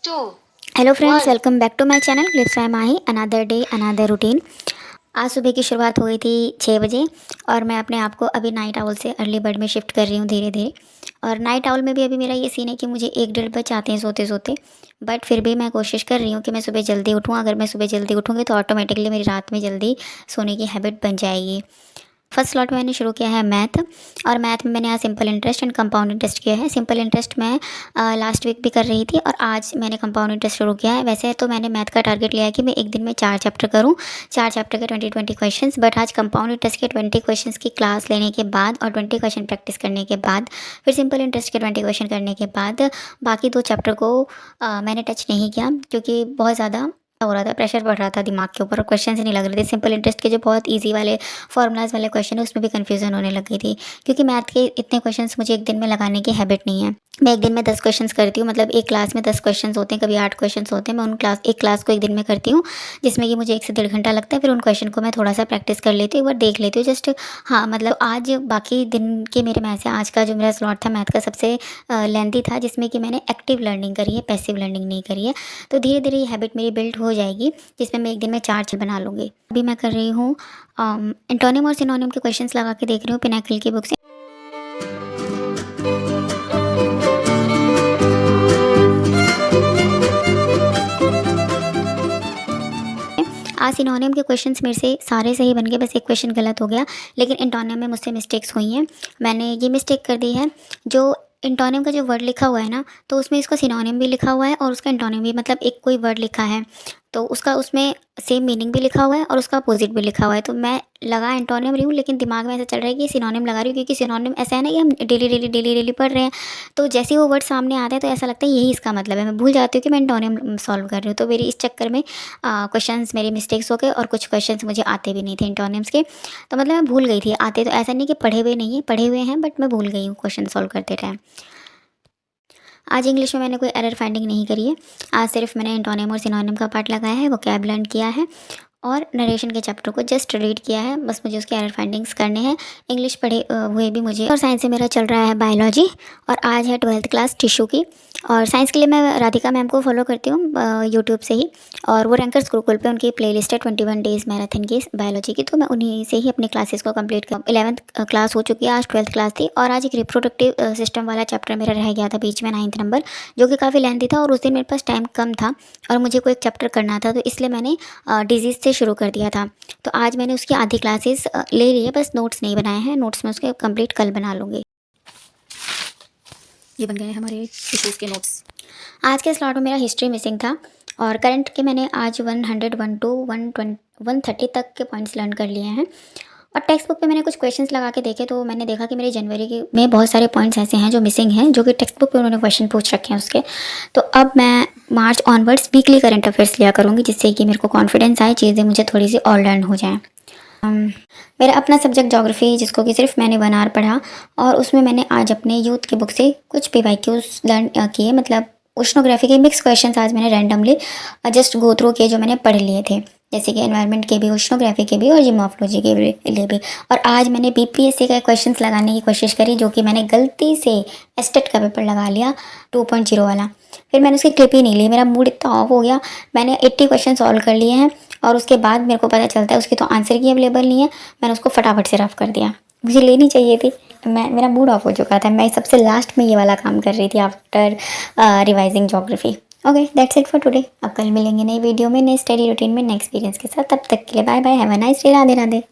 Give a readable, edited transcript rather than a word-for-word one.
two, hello friends, one. Welcome back to my channel Glitz by Mahi. Another day another routine. आज सुबह की शुरुआत हो गई थी 6 बजे और मैं अपने आप को अभी नाइट आउल से अर्ली बर्ड में शिफ्ट कर रही हूँ धीरे धीरे। और नाइट आउल में भी अभी मेरा ये सीन है कि मुझे 1 डेढ़ बज जाते हैं सोते सोते। बट फिर भी मैं कोशिश कर रही हूँ कि मैं सुबह जल्दी उठूँ। अगर मैं सुबह जल्दी उठूँगी तो ऑटोमेटिकली मेरी रात में जल्दी सोने की हैबिट बन जाएगी। फर्स्ट स्लॉट में मैंने शुरू किया है मैथ। और मैथ में मैंने आज simple interest and compound interest किया है। सिंपल इंटरेस्ट मैं लास्ट वीक भी कर रही थी और आज मैंने कंपाउंड इंटरेस्ट शुरू किया है। वैसे तो मैंने मैथ का टारगेट लिया है कि मैं एक दिन में 4 चैप्टर करूँ, 4 चैप्टर के 20 क्वेश्चंस। बट आज कंपाउंड इंटरेस्ट के 20 क्वेश्चंस की क्लास लेने के बाद और 20 क्वेश्चन प्रैक्टिस करने के बाद, फिर सिंपल इंटरेस्ट के 20 क्वेश्चन करने के बाद बाकी 2 चैप्टर को मैंने टच नहीं किया, क्योंकि बहुत ज़्यादा हो रहा था, प्रेशर बढ़ रहा था दिमाग के ऊपर और क्वेश्चन ही नहीं लग रहे थे। सिंपल इंटरेस्ट के जो बहुत ईजी वाले फार्मूलाज वाले क्वेश्चन है उसमें भी कन्फ्यूजन होने लग गई थी, क्योंकि मैथ के इतने क्वेश्चंस मुझे एक दिन में लगाने की हैबिट नहीं है। मैं एक दिन में 10 क्वेश्चंस करती हूँ, मतलब एक क्लास में 10 क्वेश्चंस होते हैं, कभी 8 क्वेश्चंस होते हैं। मैं एक क्लास को एक दिन में करती हूँ, जिसमें कि मुझे 1 से 1.5 घंटा लगता है। फिर उन क्वेश्चन को मैं थोड़ा सा प्रैक्टिस कर लेती हूँ, एक बार देख लेती हूँ जस्ट। हाँ, मतलब आज बाकी दिन के मेरे मैथ से आज का जो मेरा स्लॉट था मैथ का सबसे लेंथी था, जिसमें कि मैंने एक्टिव लर्निंग करी है, पैसिव लर्निंग नहीं करी है। तो धीरे धीरे ये हैबिट मेरी बिल्ड हो जाएगी, जिसमें मैं एक दिन में 4 बना लूँगी। अभी मैं कर रही हूँ एंटोनिम और सिनोनिम के क्वेश्चंस लगा के देख रही हूँ पिनाकिल की बुक से। आज सिनोनिम के क्वेश्चंस मेरे से सारे सही बन गए, बस एक क्वेश्चन गलत हो गया। लेकिन एंटोनिम में मुझसे मिस्टेक्स हुई हैं। मैंने ये मिस्टेक कर दी है, जो एंटोनिम का जो वर्ड लिखा हुआ है ना, तो उसमें इसका सिनोनिम भी लिखा हुआ है और उसका एंटोनिम भी, मतलब एक कोई वर्ड लिखा है तो उसका उसमें सेम मीनिंग भी लिखा हुआ है और उसका अपोजिट भी लिखा हुआ है। तो मैं लगा एंटोनिम रही हूँ, लेकिन दिमाग में ऐसा चल रहा है कि सिनोनिम लगा रही हूँ, क्योंकि सिनोनिम ऐसा है ना कि हम डेली पढ़ रहे हैं। तो जैसे ही वो वर्ड सामने आता है तो ऐसा लगता है यही इसका मतलब है, मैं भूल जाती हूँ कि मैं एंटोनिम सॉल्व कर रही हूँ। तो मेरी इस चक्कर में क्वेश्चंस मेरी मिस्टेक्स हो गए और कुछ क्वेश्चंस मुझे आते भी नहीं थे एंटोनिम्स के। तो मतलब मैं भूल गई थी। आते तो ऐसा नहीं कि पढ़े हुए नहीं है, पढ़े हुए हैं, बट मैं भूल गई हूँ क्वेश्चन सॉल्व करते टाइम। आज इंग्लिश में मैंने कोई एरर फाइंडिंग नहीं करी है। आज सिर्फ मैंने एंटोनिम और सिनोनिम का पार्ट लगाया है, वोकैब लर्न किया है और नरेशन के चैप्टर को जस्ट रीड किया है। बस मुझे उसके एरर फाइंडिंग्स करने हैं। इंग्लिश पढ़े हुए भी मुझे। और साइंस से मेरा चल रहा है बायोलॉजी और आज है 12th क्लास टिश्यू की। और साइंस के लिए मैं राधिका मैम को फॉलो करती हूँ यूट्यूब से ही, और वो रैंकर्स गुरुकुल पे उनकी प्लेलिस्ट है 21 डेज़ मैराथन की बायोलॉजी की। तो मैं उन्हीं से ही अपनी क्लासेस को कंप्लीट कर 11th क्लास हो चुकी है, आज 12th क्लास थी। और आज एक रिप्रोडक्टिव सिस्टम वाला चैप्टर मेरा रह गया था बीच में, 9th नंबर, जो कि काफ़ी लेंथी था और उस दिन मेरे पास टाइम कम था और मुझे कोई एक चैप्टर करना था, तो इसलिए मैंने डिजीज़ से शुरू कर दिया था। तो आज मैंने उसकी आधी क्लासेस ले ली है, बस नोट्स नहीं बनाए हैं। नोट्स मैं उसके कंप्लीट कल बना लूँगी। ये बन गए हैं हमारे टिश्यूज़ के नोट्स। आज के स्लॉट में मेरा हिस्ट्री मिसिंग था और करंट के मैंने आज 100 1 to 130 तक के पॉइंट्स लर्न कर लिए हैं। और टेक्स्ट बुक पे मैंने कुछ क्वेश्चंस लगा के देखे तो मैंने देखा कि मेरे जनवरी के में बहुत सारे पॉइंट्स ऐसे हैं जो मिसिंग हैं, जो कि टेक्स्ट बुक पे उन्होंने क्वेश्चन पूछ रखे हैं उसके। तो अब मैं मार्च ऑनवर्ड्स वीकली करंट अफेयर्स लिया करूँगी, जिससे कि मेरे को कॉन्फिडेंस आए, चीज़ें मुझे थोड़ी सी और लर्न हो जाएँ। मेरा अपना सब्जेक्ट ज्योग्राफी, जिसको कि सिर्फ मैंने 1 आवर पढ़ा और उसमें मैंने आज अपने यूथ की बुक से कुछ पीवाईक्यूज लर्न किए, मतलब ओशनोग्राफी के मिक्स क्वेश्चंस आज मैंने रैंडमली जस्ट गो थ्रू किए, जो मैंने पढ़ लिए थे, जैसे कि एनवायरनमेंट के भी, ओशनोग्राफी के भी और जियोमॉर्फोलॉजी के लिए भी। और आज मैंने बीपीएससी का क्वेश्चंस लगाने की कोशिश करी, जो कि मैंने गलती से एस्टेट का पेपर लगा लिया 2.0 वाला। फिर मैंने उसकी क्लिप ही नहीं ली, मेरा मूड इतना ऑफ हो गया। मैंने 80 क्वेश्चन सॉल्व कर लिए हैं और उसके बाद मेरे को पता चलता है उसकी तो आंसर की अवेलेबल नहीं है। मैंने उसको फटाफट से रफ कर दिया, मुझे लेनी चाहिए थी। मेरा मूड ऑफ हो चुका था, मैं सबसे लास्ट में ये वाला काम कर रही थी after revising geography. Okay, that's it for today. अब कल मिलेंगे नई वीडियो में, नई स्टडी रूटीन में, नए एक्सपीरियंस के साथ। तब तक के लिए bye bye, have a nice day, Radhe Radhe.